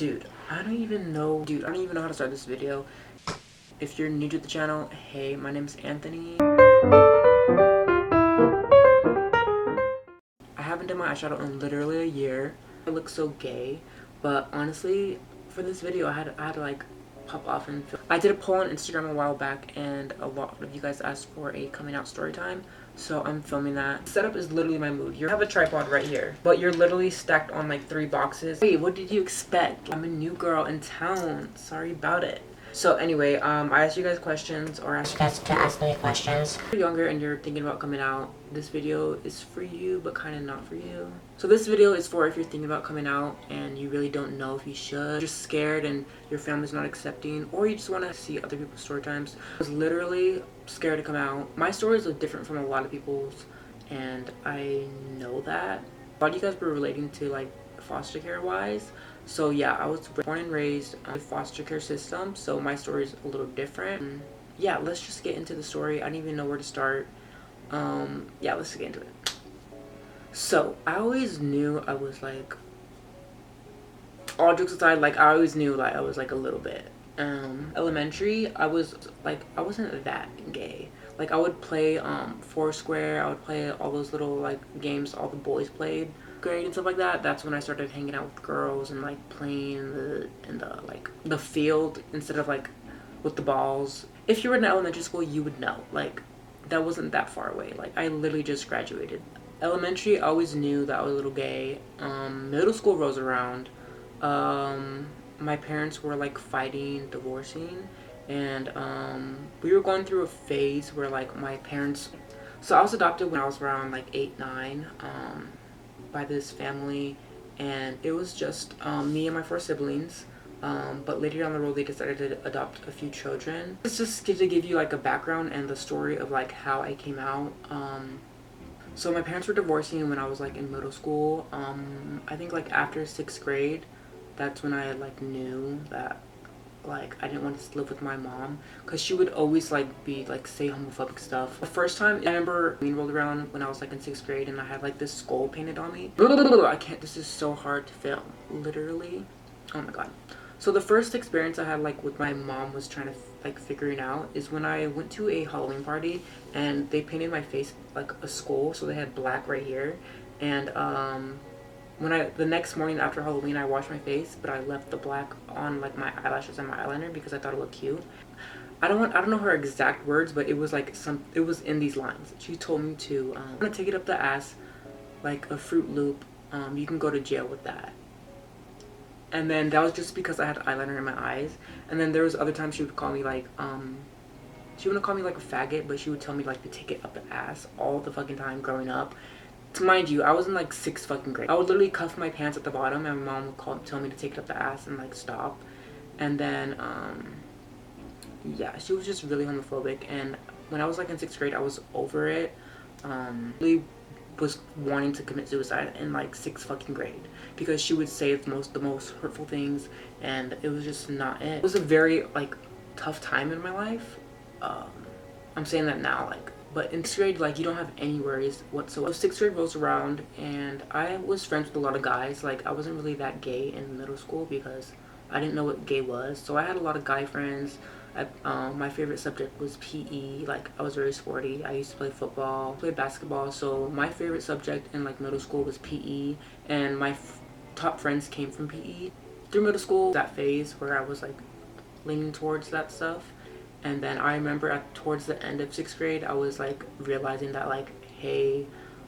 Dude, I don't even know how to start this video. If you're new to the channel, hey, my name's Anthony. I haven't done my eyeshadow in literally a year. I look so gay, but honestly, for this video, I had to like pop off and film. I did a poll on Instagram a while back, and a lot of you guys asked for a coming out story time, so I'm filming that. Setup is literally my mood. You have a tripod right here, but you're literally stacked on like 3 boxes. Wait, what did you expect? I'm a new girl in town. Sorry about it. So anyway, I asked you guys questions, or asked you guys to ask me questions. If you're younger and you're thinking about coming out, this video is for you, but kind of not for you. So this video is for if you're thinking about coming out and you really don't know if you should, you're scared and your family's not accepting, or you just want to see other people's story times. I was literally scared to come out. My stories are different from a lot of people's, and I know that. A lot of you guys were relating to like foster care wise. So yeah, I was born and raised in a foster care system, so my story is a little different. Yeah, let's just get into the story. I don't even know where to start. Yeah, let's get into it. So I always knew I was like, all jokes aside, like I always knew like I was like a little bit. Elementary, I was like, I wasn't that gay. Like I would play Foursquare, I would play all those little like games all the boys played. Grade and stuff like that. That's when I started hanging out with girls and like playing in the like the field instead of like with the balls. If you were in elementary school, you would know. Like that wasn't that far away. Like I literally just graduated. Elementary, I always knew that I was a little gay. Middle school rolls around. My parents were like fighting, divorcing, and we were going through a phase where like my parents. So I was adopted when I was around like 8, 9. By this family, and it was just me and my 4 siblings, but later down the road they decided to adopt a few children. It's just to give you like a background and the story of like how I came out. So my parents were divorcing when I was like in middle school. I think like after 6th grade, that's when I like knew that like I didn't want to live with my mom, because she would always like be like say homophobic stuff. The first time I remember Halloween rolled around when I was like in 6th grade, and I had like this skull painted on me. I can't, this is so hard to film, literally. Oh my god. So the first experience I had like with my mom was trying to like figuring out is when I went to a Halloween party and they painted my face like a skull, so they had black right here, and when the next morning after Halloween, I washed my face, but I left the black on like my eyelashes and my eyeliner because I thought it looked cute. I don't know her exact words, but it was like it was in these lines. She told me to I'm gonna take it up the ass like a Fruit Loop. You can go to jail with that. And then that was just because I had eyeliner in my eyes. And then there was other times she would call me like she wouldn't call me like a faggot, but she would tell me like to take it up the ass all the fucking time growing up. To mind you, I was in like 6th fucking grade. I would literally cuff my pants at the bottom, and my mom would tell me to take it up the ass and like stop. And then yeah, she was just really homophobic. And when I was like in 6th grade, I was over it. Really was wanting to commit suicide in like 6th fucking grade because she would say the most hurtful things, and it was just not it. It was a very like tough time in my life. I'm saying that now, like. But in 6th grade, like, you don't have any worries whatsoever. 6th grade rolls around, and I was friends with a lot of guys. Like, I wasn't really that gay in middle school because I didn't know what gay was. So I had a lot of guy friends. My favorite subject was PE. Like, I was very sporty. I used to play football, play basketball. So my favorite subject in, like, middle school was PE. And my top friends came from PE. Through middle school, that phase where I was, like, leaning towards that stuff. And then I remember towards the end of 6th grade, I was like realizing that like, hey,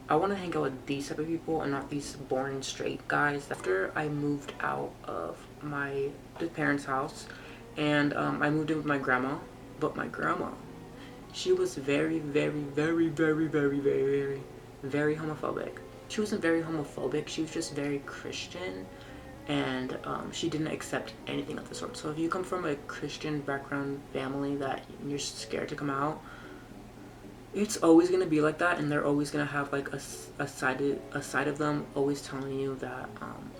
I want to hang out with these type of people and not these boring straight guys. After I moved out of my parents' house, and I moved in with my grandma, but my grandma, she was very, very, very, very, very, very, very, very homophobic. She wasn't very homophobic. She was just very Christian. And she didn't accept anything of the sort. So if you come from a Christian background family that you're scared to come out, it's always going to be like that, and they're always going to have like a side of them always telling you that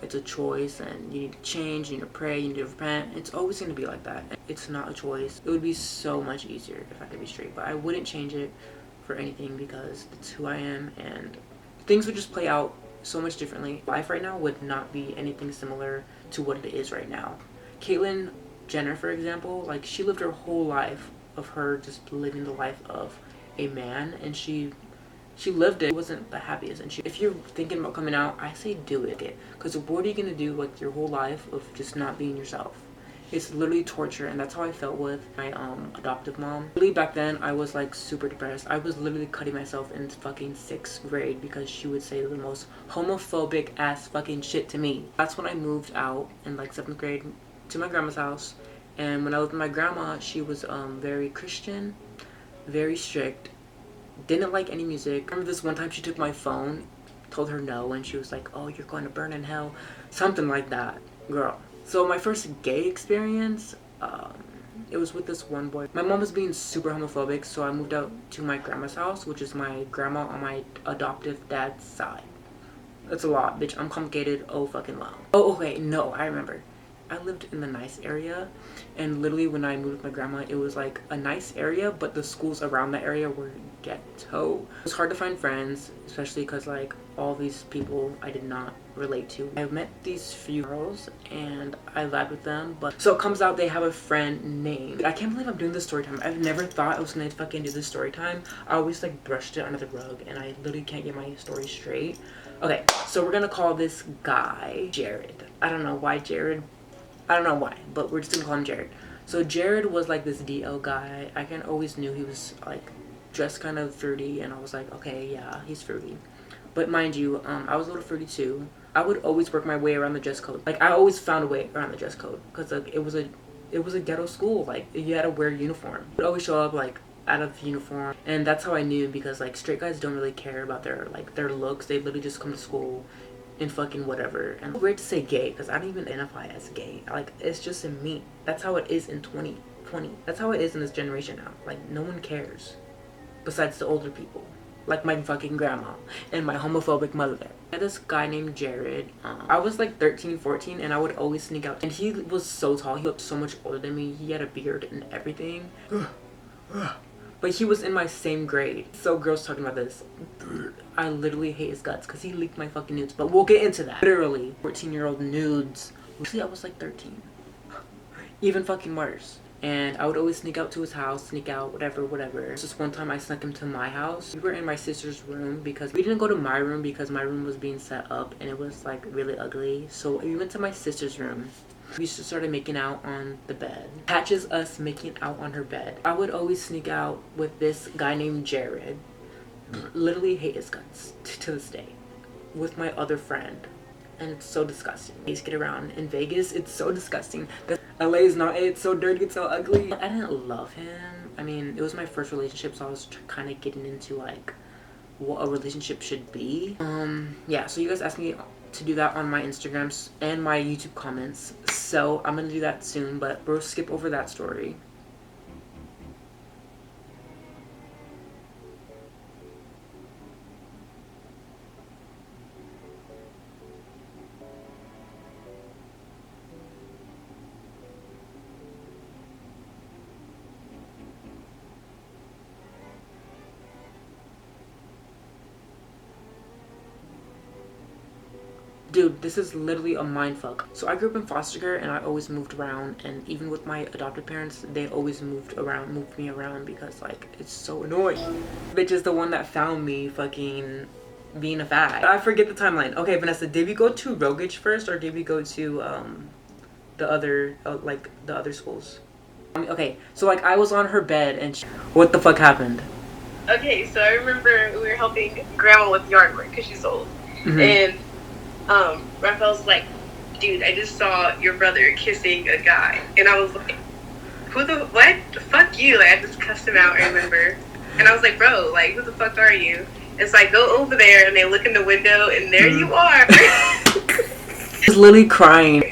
it's a choice and you need to change, you need to pray, you need to repent. It's always going to be like that. It's not a choice. It would be so much easier if I could be straight, but I wouldn't change it for anything because it's who I am, and things would just play out so much differently. Life right now would not be anything similar to what it is right now. Caitlyn Jenner, for example, like she lived her whole life of her just living the life of a man, and she lived it. It wasn't the happiest. And if you're thinking about coming out, I say do it, because what are you gonna do like your whole life of just not being yourself? It's literally torture, and that's how I felt with my adoptive mom. Really, back then I was like super depressed. I was literally cutting myself in fucking 6th grade because she would say the most homophobic ass fucking shit to me. That's when I moved out in like 7th grade to my grandma's house. And when I lived with my grandma, she was very Christian, very strict, didn't like any music. I remember this one time she took my phone, told her no, and she was like, oh, you're going to burn in hell, something like that, girl. So my first gay experience, it was with this one boy. My mom was being super homophobic, so I moved out to my grandma's house, which is my grandma on my adoptive dad's side. That's a lot, bitch. I'm complicated. Oh, fucking wow. Oh, okay, no, I remember. I lived in the nice area, and literally when I moved with my grandma, it was like a nice area, but the schools around that area were ghetto. It was hard to find friends, especially because like all these people I did not relate to. I met these few girls and I vibed with them, but so it comes out they have a friend named, I can't believe I'm doing this story time. I've never thought I was gonna fucking do this story time. I always like brushed it under the rug, and I literally can't get my story straight. Okay, so we're gonna call this guy Jared. I don't know why Jared. I don't know why, but we're just gonna call him Jared. So Jared was like this DL guy. I kind of always knew he was like dressed kind of fruity, and I was like, okay, yeah, he's fruity. But mind you, I was a little fruity too. I would always work my way around the dress code. Like I always found a way around the dress code, because like it was a ghetto school. Like you had to wear a uniform. I would always show up like out of uniform, and that's how I knew, because like straight guys don't really care about their looks. They literally just come to school in fucking whatever. And it's weird to say gay, because I don't even identify as gay. Like it's just in me. That's how it is in 2020. That's how it is in this generation now. Like no one cares besides the older people, like my fucking grandma and my homophobic mother. I had this guy named Jared. I was like 13, 14, and I would always sneak out, and he was so tall. He looked so much older than me. He had a beard and everything. But he was in my same grade. So girls talking about this, I literally hate his guts because he leaked my fucking nudes. But we'll get into that. Literally 14-year-old nudes. Actually, I was like 13. Even fucking worse. And I would always sneak out to his house, sneak out, whatever. Just one time I snuck him to my house. We were in my sister's room, because we didn't go to my room because my room was being set up and it was like really ugly. So we went to my sister's room. We just started making out on the bed. Catches us making out on her bed. I would always sneak out with this guy named Jared. Literally hate his guts to this day. With my other friend. And it's so disgusting. I used to get around in Vegas. It's so disgusting. LA is not it. It's so dirty. It's so ugly. I didn't love him. I mean, it was my first relationship, so I was kind of getting into like what a relationship should be. Yeah, so you guys asked me to do that on my Instagrams and my YouTube comments, so I'm gonna do that soon, but we'll skip over that story. Dude, this is literally a mindfuck. So I grew up in foster care, and I always moved around, and even with my adopted parents, they always moved me around because like it's so annoying. Bitch is the one that found me fucking being a fag. I forget the timeline. Okay, Vanessa, did we go to Rogage first, or did we go to the other like the other schools? Okay, so like I was on her bed, and what the fuck happened? Okay, so I remember we were helping grandma with yard work because she's old, and Raphael's like, dude, I just saw your brother kissing a guy. And I was like, who the, what? Fuck you. Like, I just cussed him out, I remember. And I was like, bro, like, who the fuck are you? And so I go over there, and they look in the window, and there you are. She's literally crying.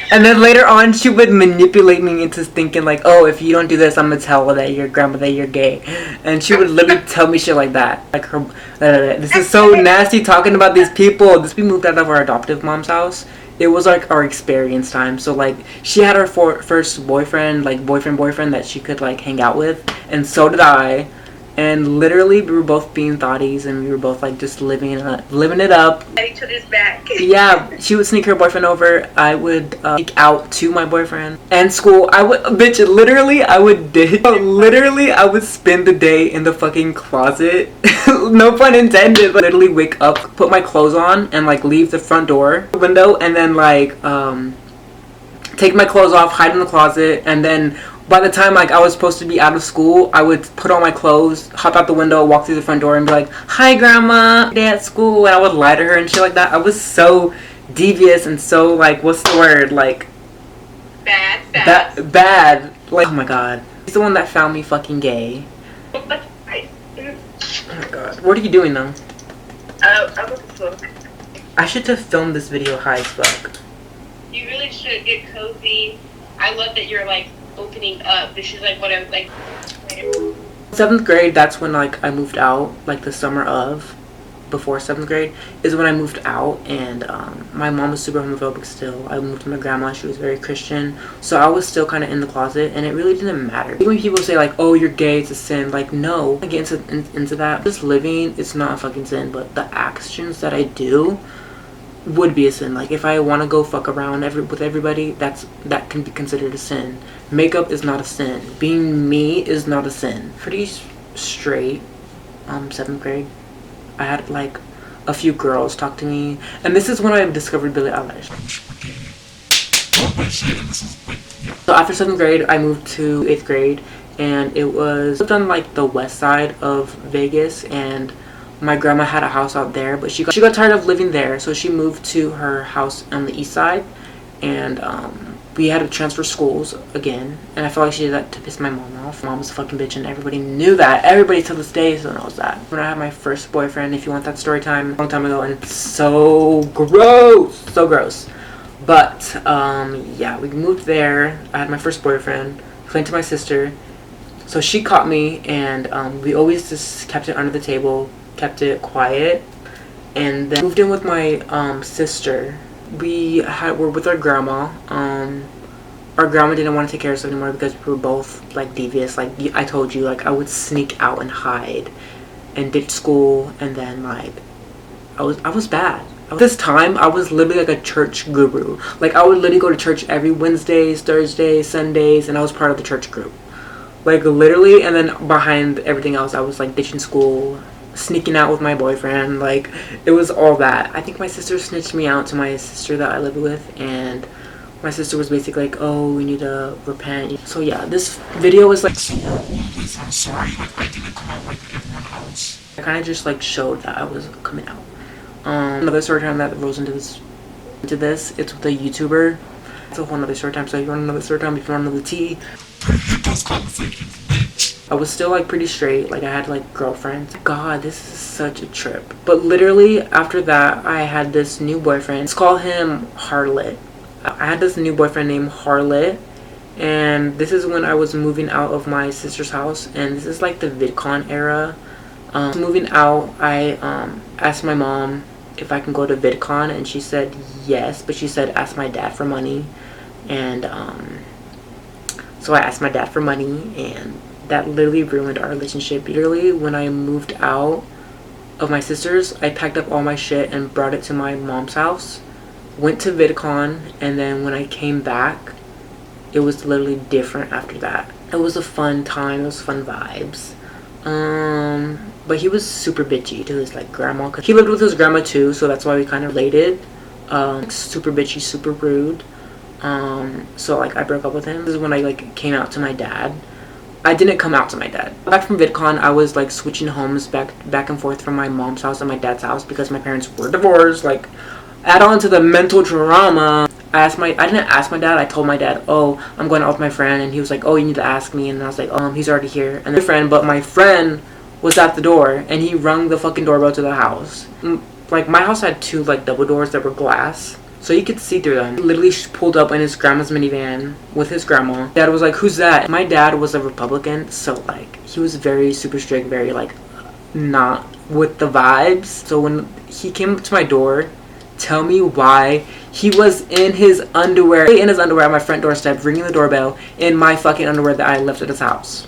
And then later on, she would manipulate me into thinking like, oh, if you don't do this, I'm gonna tell that your grandma that you're gay. And she would literally tell me shit like that. Like her, this is so nasty talking about these people. We moved out of our adoptive mom's house. It was like our experience time. So like she had her first boyfriend, like boyfriend that she could like hang out with, and so did I. And literally, we were both being thotties, and we were both like just living it up. At each other's back. Yeah, she would sneak her boyfriend over. I would sneak out to my boyfriend. And school, I would, bitch, literally, I would ditch. Literally, I would spend the day in the fucking closet. No pun intended. But literally wake up, put my clothes on, and like leave the front door window, and then like take my clothes off, hide in the closet, and then by the time like I was supposed to be out of school, I would put on my clothes, hop out the window, walk through the front door, and be like, "Hi, Grandma, day at school," and I would lie to her and shit like that. I was so devious and so like, what's the word? Like bad. Like, oh my god, he's the one that found me fucking gay. Oh my god, what are you doing though? I'm with the book. I should have filmed this video high as fuck. You really should get cozy. I love that you're like opening up. This is like what I was like. 7th grade, that's when like I moved out. Like the summer of, before 7th grade, is when I moved out. And my mom was super homophobic still. I moved to my grandma. She was very Christian. So I was still kind of in the closet. And it really didn't matter. Even when people say like, oh, you're gay, it's a sin. Like, no. I get into that. Just living, it's not a fucking sin. But the actions that I do would be a sin. Like if I want to go fuck around with everybody, that can be considered a sin. Makeup is not a sin. Being me is not a sin. Pretty straight. 7th grade, I had like a few girls talk to me, and this is when I discovered Billie Eilish. So after 7th grade, I moved to 8th grade, and it was on like the west side of Vegas, and my grandma had a house out there, but she got tired of living there, so she moved to her house on the east side, and we had to transfer schools again, and I felt like she did that to piss my mom off. Mom was a fucking bitch, and everybody knew that. Everybody to this day still knows that. When I had my first boyfriend, if you want that story time, a long time ago, and it's so gross, so gross. But yeah, we moved there. I had my first boyfriend. Explained to my sister, so she caught me, and we always just kept it under the table, kept it quiet, and then moved in with my sister. We're with our grandma. Our grandma didn't want to take care of us anymore because we were both like devious. Like I told you, like I would sneak out and hide and ditch school, and then like I was bad. This time I was literally like a church guru. Like I would literally go to church every Wednesdays, Thursdays, Sundays, and I was part of the church group. Like literally, and then behind everything else, I was like ditching school, sneaking out with my boyfriend. Like it was all that. I think my sister snitched me out to my sister that I lived with, and my sister was basically like, oh, we need to repent. So yeah, this video was like, I'm sorry, like I didn't come out like everyone else. I kind of just like showed that I was coming out. Another story time that rolls into this, it's with a YouTuber. It's a whole nother story time. So if you want another story time, if you want another tea, I was still like pretty straight. Like I had like girlfriends. God, this is such a trip. But literally after that, I had this new boyfriend. Let's call him Harlot. I had this new boyfriend named Harlot, and this is when I was moving out of my sister's house, and this is like the VidCon era. Moving out, I asked my mom if I can go to VidCon, and she said yes, but she said ask my dad for money, and so I asked my dad for money, and that literally ruined our relationship. Literally, when I moved out of my sister's, I packed up all my shit and brought it to my mom's house, went to VidCon, and then when I came back, it was literally different after that. It was a fun time. It was fun vibes. But he was super bitchy to his like grandma. He lived with his grandma too, so that's why we kind of related. Super bitchy, super rude. So like I broke up with him. This is when I like came out to my dad. I didn't come out to my dad. Back from VidCon, I was like switching homes back and forth from my mom's house and my dad's house because my parents were divorced. Like, add on to the mental drama. I didn't ask my dad. I told my dad, oh, I'm going out with my friend, and he was like, oh, you need to ask me, and I was like, he's already here. And my friend was at the door, and he rung the fucking doorbell to the house. Like my house had two like double doors that were glass, so you could see through them. He literally pulled up in his grandma's minivan with his grandma. Dad was like, who's that? My dad was a Republican, so like he was very super strict, very like not with the vibes. So when he came up to my door, tell me why he was in his underwear at my front doorstep, ringing the doorbell in my fucking underwear that I left at his house.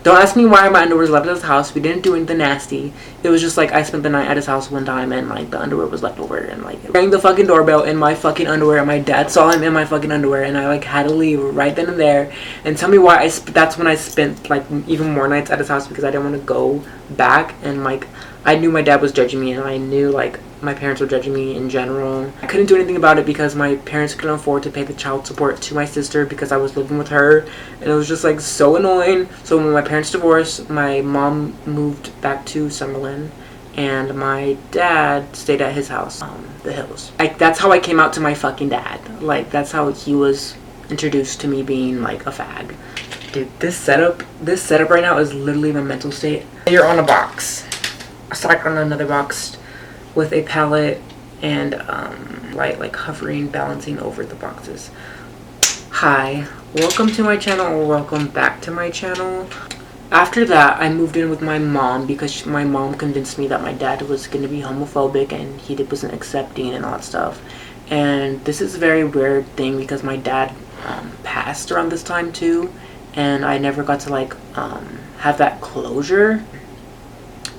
Don't ask me why my underwear was left at his house. We didn't do anything nasty. It was just like I spent the night at his house one time and like the underwear was left over and like rang the fucking doorbell in my fucking underwear and my dad saw him in my fucking underwear and I like had to leave right then and there. And tell me why that's when I spent like even more nights at his house because I didn't want to go back and like I knew my dad was judging me and I knew like my parents were judging me in general. I couldn't do anything about it because my parents couldn't afford to pay the child support to my sister because I was living with her and it was just like so annoying. So when my parents divorced, my mom moved back to Summerlin and my dad stayed at his house, the Hills. Like that's how I came out to my fucking dad. Like that's how he was introduced to me being like a fag. Dude, this setup right now is literally my mental state. You're on a box. I sat on another box with a palette and light like hovering, balancing over the boxes. Hi, welcome to my channel or welcome back to my channel. After that, I moved in with my mom because my mom convinced me that my dad was going to be homophobic and he wasn't accepting and all that stuff. And this is a very weird thing because my dad passed around this time too, and I never got to like have that closure.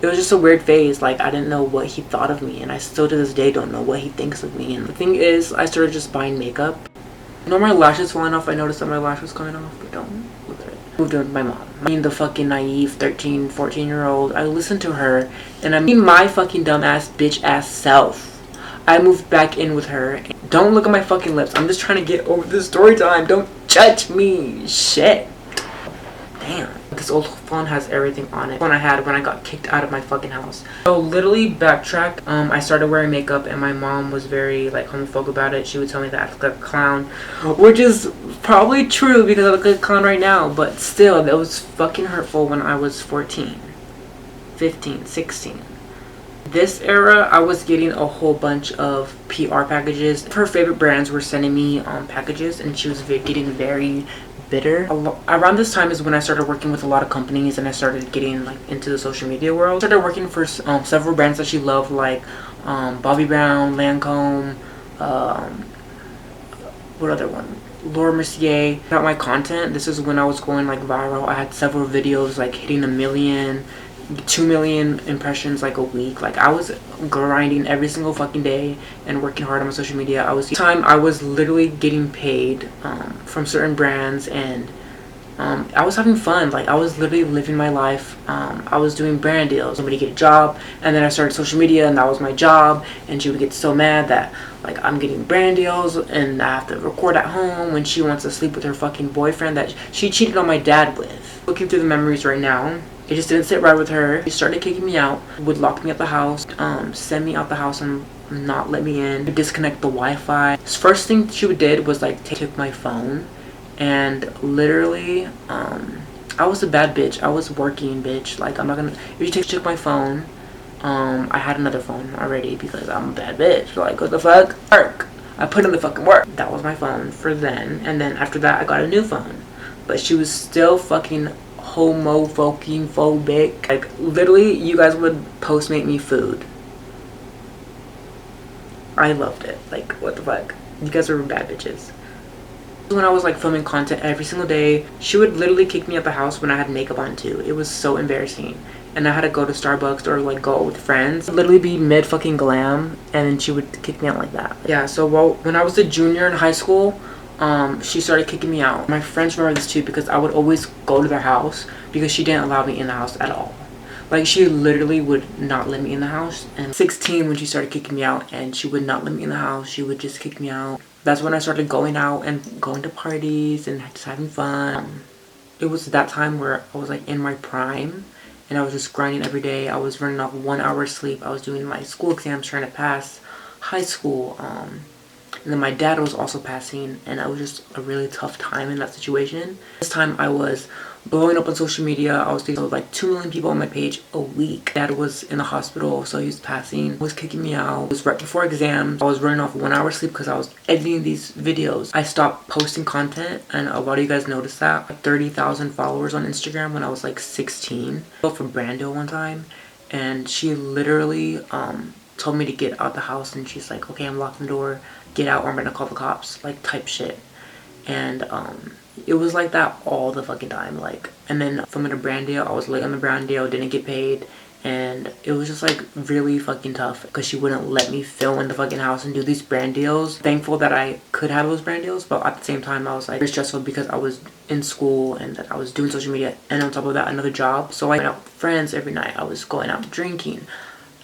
It was just a weird phase. Like I didn't know what he thought of me and I still to this day don't know what he thinks of me. And the thing is, I started just buying makeup. You know my lashes falling off? I noticed that my lash was coming off, but don't look at it. Moved in with my mom. I mean the fucking naive 13, 14-year-old. I listened to her and I mean my fucking dumb ass bitch ass self. I moved back in with her. Don't look at my fucking lips. I'm just trying to get over the story time. Don't judge me. Shit. Damn. This old phone has everything on it. One I had when I got kicked out of my fucking house. So literally backtrack. I started wearing makeup and my mom was very like homophobic about it. She would tell me that I look like a clown, which is probably true because I look like a clown right now. But still, that was fucking hurtful when I was 14, 15, 16. This era, I was getting a whole bunch of PR packages. Her favorite brands were sending me packages and she was getting very bitter. Around this time is when I started working with a lot of companies and I started getting like into the social media world. I started working for several brands that she loved like Bobbi Brown, Lancome, what other one? Laura Mercier. About my content, this is when I was going like viral. I had several videos like hitting 1 million, 2 million impressions like a week. Like I was grinding every single fucking day and working hard on my social media. I was literally getting paid from certain brands and I was having fun. Like I was literally living my life. I was doing brand deals. Somebody get a job and then I started social media and that was my job and she would get so mad that like I'm getting brand deals and I have to record at home when she wants to sleep with her fucking boyfriend that she cheated on my dad with. Looking through the memories right now, it just didn't sit right with her. She started kicking me out, would lock me at the house, send me out the house and not let me in, disconnect the Wi-Fi. First thing she did was like take my phone and literally, I was a bad bitch. I was working, bitch. Like I'm not gonna, if you took my phone, I had another phone already because I'm a bad bitch. Like what the fuck? Work. I put in the fucking work. That was my phone for then. And then after that I got a new phone. But she was still fucking homophobic. Like literally you guys would postmate me food. I loved it. Like what the fuck? You guys were bad bitches. When I was like filming content every single day, she would literally kick me out the house when I had makeup on too. It was so embarrassing. And I had to go to Starbucks or like go out with friends. Literally be mid fucking glam and then she would kick me out like that. Yeah, so when I was a junior in high school, she started kicking me out. My friends remember this too because I would always go to their house because she didn't allow me in the house at all. Like she literally would not let me in the house. And 16 when she started kicking me out and she would not let me in the house, she would just kick me out. That's when I started going out and going to parties and just having fun. It was that time where I was like in my prime and I was just grinding every day. I was running off 1 hour sleep. I was doing my school exams trying to pass high school. And then my dad was also passing and it was just a really tough time in that situation. This time I was blowing up on social media. I was getting like 2 million people on my page a week. Dad was in the hospital, so he was passing, was kicking me out. It was right before exams. I was running off 1 hour sleep because I was editing these videos. I stopped posting content and a lot of you guys noticed that. 30,000 followers on Instagram when I was like 16. I went for brand deal one time and she literally told me to get out the house and she's like, okay, I'm locking the door, get out or I'm gonna call the cops, like type shit. and it was like that all the fucking time. Like, and then filming a brand deal, I was late on the brand deal, didn't get paid, and it was just like really fucking tough because she wouldn't let me film in the fucking house and do these brand deals. Thankful that I could have those brand deals, but at the same time I was like very stressful because I was in school and that I was doing social media, and on top of that another job. So I went out with friends every night. I was going out drinking.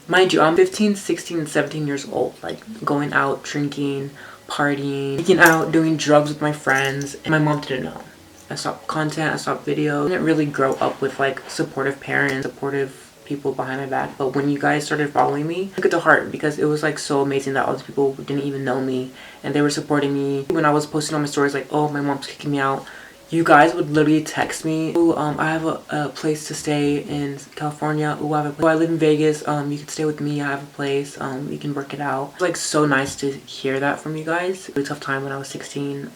Mind you, I'm 15, 16, 17 years old, like going out drinking, partying, taking out, doing drugs with my friends, and my mom didn't know. I stopped content, I stopped video. I didn't really grow up with like supportive parents, supportive people behind my back, but when you guys started following me, I took it to heart because it was like so amazing that all these people didn't even know me and they were supporting me. When I was posting on my stories like, oh, my mom's kicking me out, you guys would literally text me, oh, I have a place to stay in California. Oh, I live in Vegas. You can stay with me. I have a place. You can work it out. It's like so nice to hear that from you guys. It was a tough time when I was 16.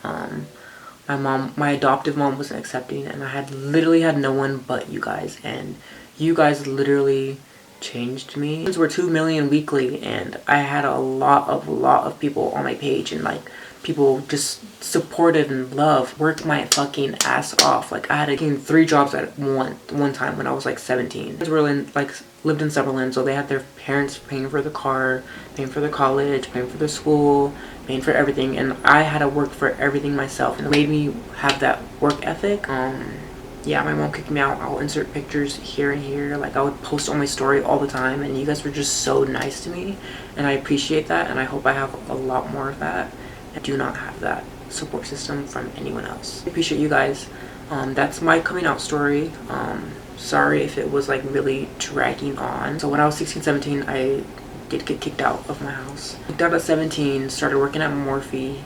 My adoptive mom wasn't accepting, and I had literally had no one but you guys, and you guys literally changed me. We're 2 million weekly, and I had a lot of people on my page, and like people just supported and loved, worked my fucking ass off. Like I had to 3 jobs at one time when I was like 17. They were in like lived in Summerlin, so they had their parents paying for the car, paying for their college, paying for their school, paying for everything, and I had to work for everything myself, and it made me have that work ethic. Yeah, my mom kicked me out. I'll insert pictures here and here. Like I would post on my story all the time, and you guys were just so nice to me, and I appreciate that, and I hope I have a lot more of that. I do not have that support system from anyone else. I appreciate you guys. That's my coming out story. Sorry if it was like really dragging on. So when I was 16, 17, I did get kicked out of my house. Kicked out at 17, started working at Morphe,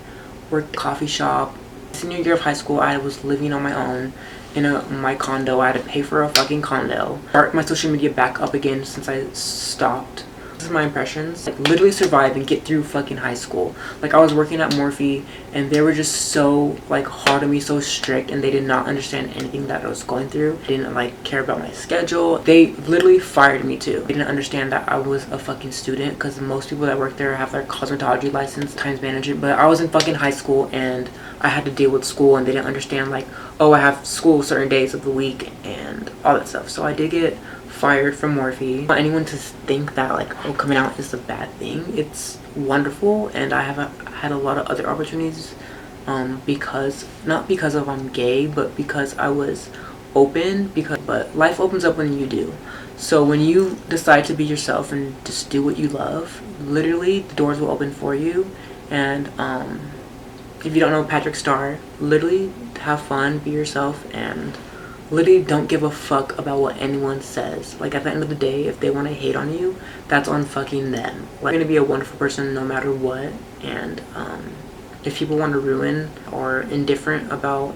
worked at a coffee shop. Senior year of high school, I was living on my own in my condo. I had to pay for a fucking condo. Start my social media back up again since I stopped. This is my impressions. Like literally survive and get through fucking high school. Like I was working at Morphe, and they were just so like hard on me, so strict, and they did not understand anything that I was going through. They didn't like care about my schedule. They literally fired me too. They didn't understand that I was a fucking student, because most people that work there have their cosmetology license, times management, but I was in fucking high school and I had to deal with school, and they didn't understand like, oh, I have school certain days of the week and all that stuff. So I did get fired from Morphe. I don't want anyone to think that like, oh, coming out is a bad thing. It's wonderful, and I have had a lot of other opportunities because not because of I'm gay, but because I was open. But life opens up when you do. So when you decide to be yourself and just do what you love, literally the doors will open for you. And if you don't know Patrick Star, literally have fun, be yourself, and literally don't give a fuck about what anyone says. Like at the end of the day, if they want to hate on you, that's on fucking them. Like you're gonna be a wonderful person no matter what, and if people want to ruin or indifferent about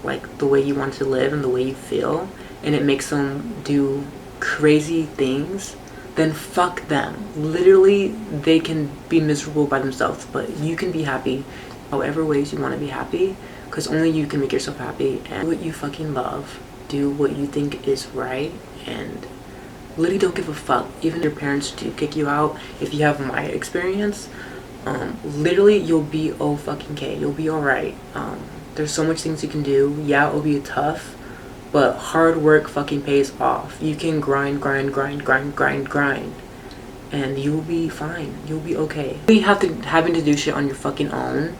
like the way you want to live and the way you feel, and it makes them do crazy things, then fuck them. Literally, they can be miserable by themselves, but you can be happy however ways you want to be happy, because only you can make yourself happy. And do what you fucking love, do what you think is right, and literally don't give a fuck. Even if your parents do kick you out, if you have my experience, literally you'll be fucking okay. You'll be alright. There's so much things you can do. Yeah, it'll be tough, but hard work fucking pays off. You can grind, and you'll be fine. You'll be okay. Having to do shit on your fucking own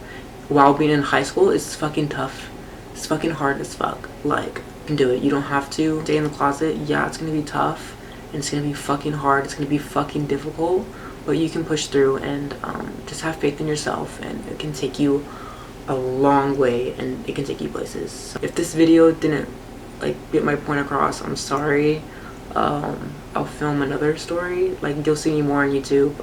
while being in high school is fucking tough. It's fucking hard as fuck. Like, you can do it. You don't have to stay in the closet. Yeah, it's gonna be tough, and it's gonna be fucking hard. It's gonna be fucking difficult, but you can push through, and just have faith in yourself, and it can take you a long way, and it can take you places. So if this video didn't like get my point across, I'm sorry. I'll film another story. Like, you'll see me more on YouTube.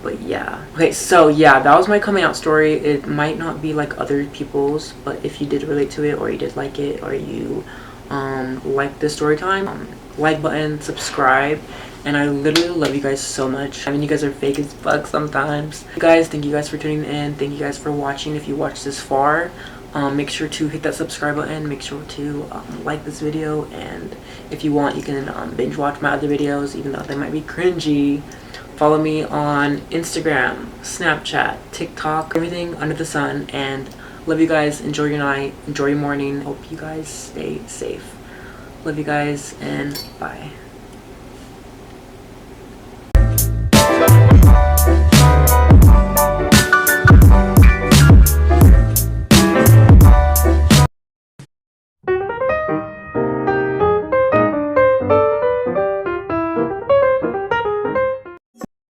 But yeah. Okay, so yeah, that was my coming out story. It might not be like other people's, but if you did relate to it, or you did like it, or you like this story time, like button, subscribe. And I literally love you guys so much. I mean, you guys are fake as fuck sometimes. Guys, thank you guys for tuning in. Thank you guys for watching. If you watched this far, make sure to hit that subscribe button. Make sure to like this video, and if you want, you can binge watch my other videos, even though they might be cringy. Follow me on Instagram, Snapchat, TikTok, everything under the sun, and Love you guys. Enjoy your night. Enjoy your morning. Hope you guys stay safe. Love you guys, and bye.